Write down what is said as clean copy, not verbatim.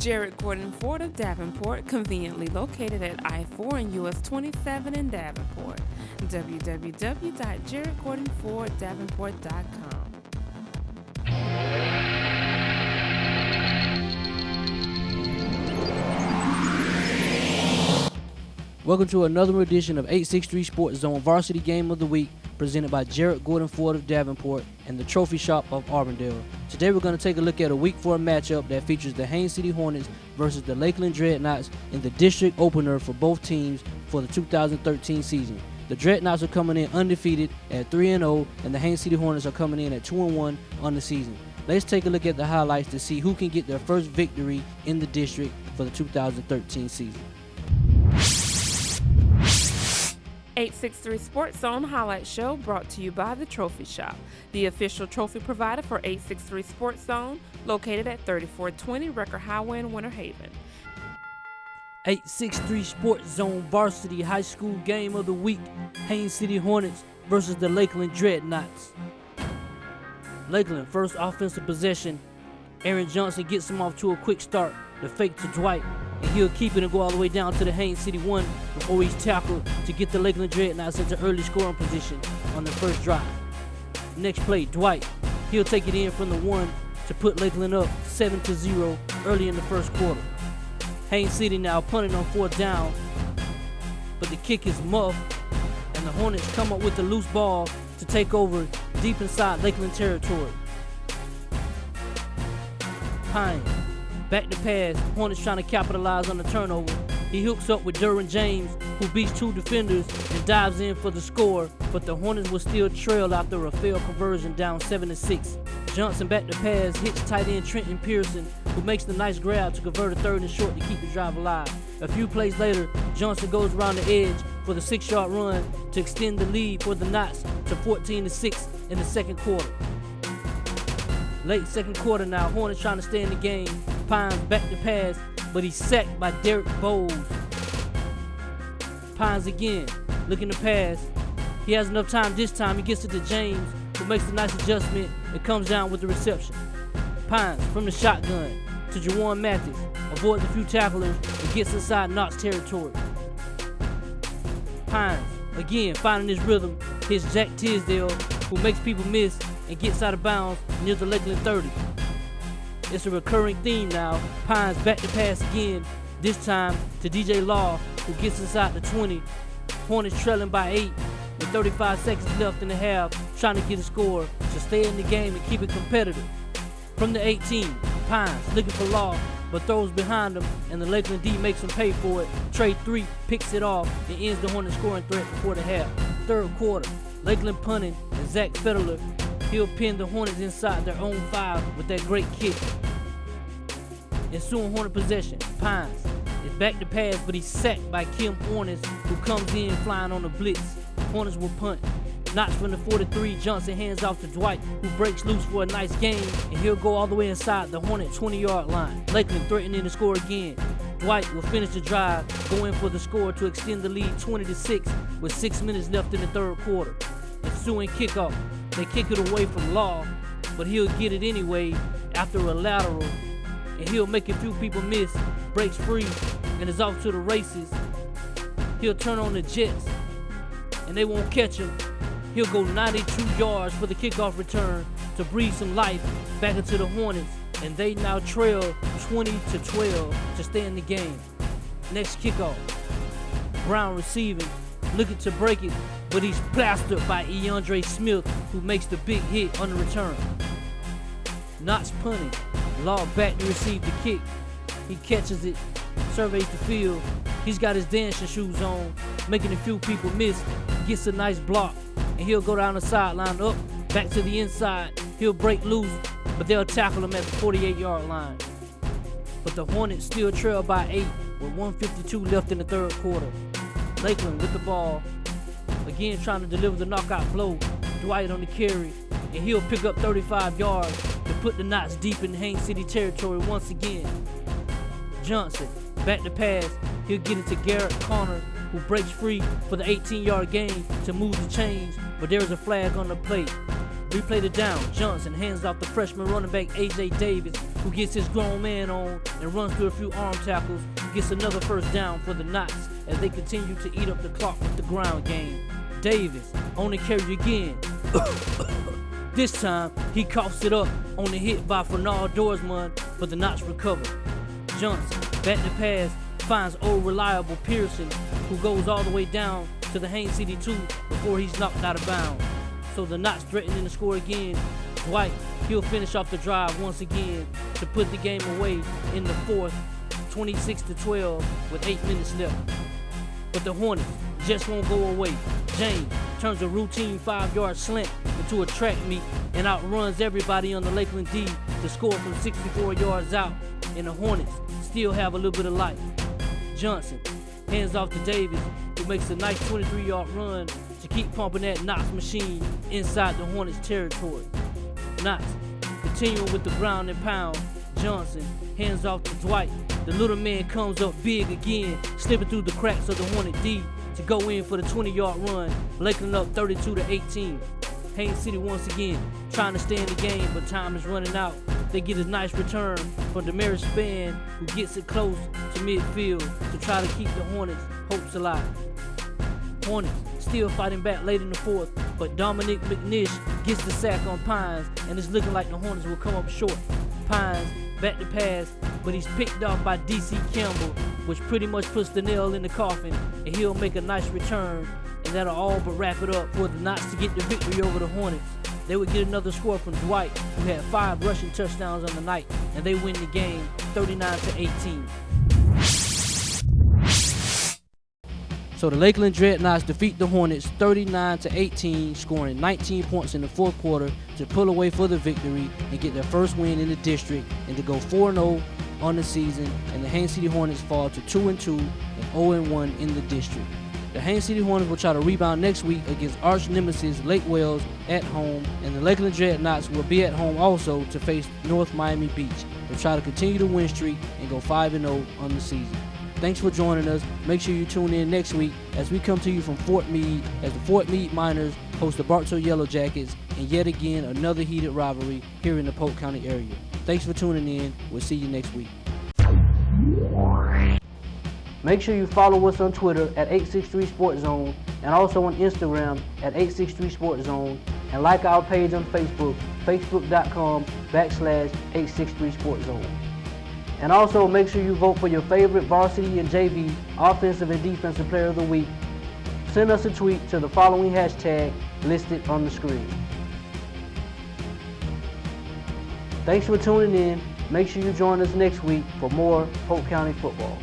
Jared Gordon Ford of Davenport, conveniently located at I-4 and US 27 in Davenport. www.jaredgordonforddavenport.com. Welcome to another edition of 863 Sports Zone Varsity Game of the Week, presented by Jared Gordon Ford of Davenport and the Trophy Shop of Auburndale. Today we're going to take a look at a Week 4 matchup that features the Haines City Hornets versus the Lakeland Dreadnoughts in the district opener for both teams for the 2013 season. The Dreadnoughts are coming in undefeated at 3-0, and the Haines City Hornets are coming in at 2-1 on the season. Let's take a look at the highlights to see who can get their first victory in the district for the 2013 season. 863 Sports Zone Highlight Show brought to you by the Trophy Shop, the official trophy provider for 863 Sports Zone, located at 3420 Record Highway in Winter Haven. 863 Sports Zone Varsity High School Game of the Week, Haines City Hornets versus the Lakeland Dreadnoughts. Lakeland, first offensive possession. Aaron Johnson gets him off to a quick start. The fake to Dwight, and he'll keep it and go all the way down to the Haines City 1 before he's tackled to get the Lakeland Dreadnoughts into early scoring position on the first drive. Next play, Dwight, he'll take it in from the 1 to put Lakeland up 7-0 early in the first quarter. Haines City now punting on fourth down, but the kick is muffed, and the Hornets come up with the loose ball to take over deep inside Lakeland territory. Haines, back to pass, Hornets trying to capitalize on the turnover. He hooks up with Derwin James, who beats two defenders and dives in for the score, but the Hornets will still trail after a failed conversion down 7-6. Johnson back to pass, hits tight end Trenton Pearson, who makes the nice grab to convert a third and short to keep the drive alive. A few plays later, Johnson goes around the edge for the 6-yard run to extend the lead for the Knots to 14-6 in the second quarter. Late second quarter now, Hornets trying to stay in the game. Pines back to pass, but he's sacked by Derek Bowles. Pines again, looking to pass. He has enough time this time. He gets it to James, who makes a nice adjustment and comes down with the reception. Pines from the shotgun to Jawan Mathis, avoids a few tacklers and gets inside Knox territory. Pines again finding his rhythm. Hits Jack Tisdale, who makes people miss and gets out of bounds near the Lakeland 30. It's a recurring theme now. Pines back to pass again, this time to DJ Law, who gets inside the 20. Hornets trailing by 8 with 35 seconds left in the half, trying to get a score to stay in the game and keep it competitive. From the 18, Pines looking for Law, but throws behind him, and the Lakeland D makes him pay for it. Trey 3 picks it off and ends the Hornets scoring threat before the half. Third quarter, Lakeland punting, and Zach Federler, he'll pin the Hornets inside their own 5 with that great kick. Ensuing Hornet possession, Pines is back to pass, but he's sacked by Kim Hornets, who comes in flying on the blitz. Hornets will punt. Knox from the 43, Johnson hands off to Dwight, who breaks loose for a nice gain, and he'll go all the way inside the Hornet 20-yard line. Lakeland threatening to score again. Dwight will finish the drive, go in for the score to extend the lead 20-6 with 6 minutes left in the third quarter. Ensuing kickoff. They kick it away from Law, but he'll get it anyway after a lateral, and he'll make a few people miss, breaks free, and is off to the races. He'll turn on the Jets, and they won't catch him. He'll go 92 yards for the kickoff return to breathe some life back into the Hornets, and they now trail 20-12 to stay in the game. Next kickoff, Brown receiving, looking to break it, but he's plastered by Eandre Smith, who makes the big hit on the return. Knox punting, Law back to receive the kick. He catches it, surveys the field. He's got his dancing shoes on, making a few people miss, gets a nice block, and he'll go down the sideline up, back to the inside. He'll break loose, but they'll tackle him at the 48-yard line. But the Hornets still trail by 8 with 1:52 left in the third quarter. Lakeland with the ball, again trying to deliver the knockout blow. Dwight on the carry, and he'll pick up 35 yards to put the Knots deep in Haines City territory once again. Johnson, back to pass, he'll get it to Garrett Connor, who breaks free for the 18-yard gain to move the chains, but there's a flag on the play. Replay the down. Johnson hands off the freshman running back A.J. Davis, who gets his grown man on and runs through a few arm tackles, gets another first down for the Knots as they continue to eat up the clock with the ground game. Davis on the carry again. This time, he coughs it up on the hit by Fernand Dorsman, but the Knots recover. Johnson, back to pass, finds old reliable Pearson, who goes all the way down to the Haines City 2 before he's knocked out of bounds. So the Knots threatening to score again. Dwight, he'll finish off the drive once again to put the game away in the fourth, 26-12 with 8 minutes left. But the Hornets just won't go away. James turns a routine 5-yard slant into a track meet and outruns everybody on the Lakeland D to score from 64 yards out, and the Hornets still have a little bit of life. Johnson hands off to Davis, who makes a nice 23-yard run to keep pumping that Knots machine inside the Hornets territory. Knots continuing with the ground and pound. Johnson hands off to Dwight. The little man comes up big again, slipping through the cracks of the Hornet D to go in for the 20-yard run. Lakeland up 32-18. Haines City once again trying to stay in the game, but time is running out. They get a nice return from Damaris Spann, who gets it close to midfield to try to keep the Hornets' hopes alive. Hornets still fighting back late in the fourth, but Dominic McNish gets the sack on Pines, and it's looking like the Hornets will come up short. Pines back to pass, but he's picked off by D.C. Campbell, which pretty much puts the nail in the coffin, and he'll make a nice return, and that'll all but wrap it up for the Knots to get the victory over the Hornets. They would get another score from Dwight, who had 5 rushing touchdowns on the night, and they win the game 39-18. So the Lakeland Dreadnoughts defeat the Hornets 39-18, scoring 19 points in the fourth quarter to pull away for the victory and get their first win in the district and to go 4-0 on the season, and the Haines City Hornets fall to 2-2 and 0-1 in the district. The Haines City Hornets will try to rebound next week against arch nemesis Lake Wales at home, and the Lakeland Dreadnoughts will be at home also to face North Miami Beach to try to continue the win streak and go 5-0 on the season. Thanks for joining us. Make sure you tune in next week as we come to you from Fort Meade as the Fort Meade Miners host the Bartow Yellow Jackets and yet again another heated rivalry here in the Polk County area. Thanks for tuning in. We'll see you next week. Make sure you follow us on Twitter at 863 Sports Zone and also on Instagram at 863 Sports Zone, and like our page on Facebook, facebook.com/863 Sports Zone. And also make sure you vote for your favorite varsity and JV offensive and defensive player of the week. Send us a tweet to the following hashtag listed on the screen. Thanks for tuning in. Make sure you join us next week for more Polk County football.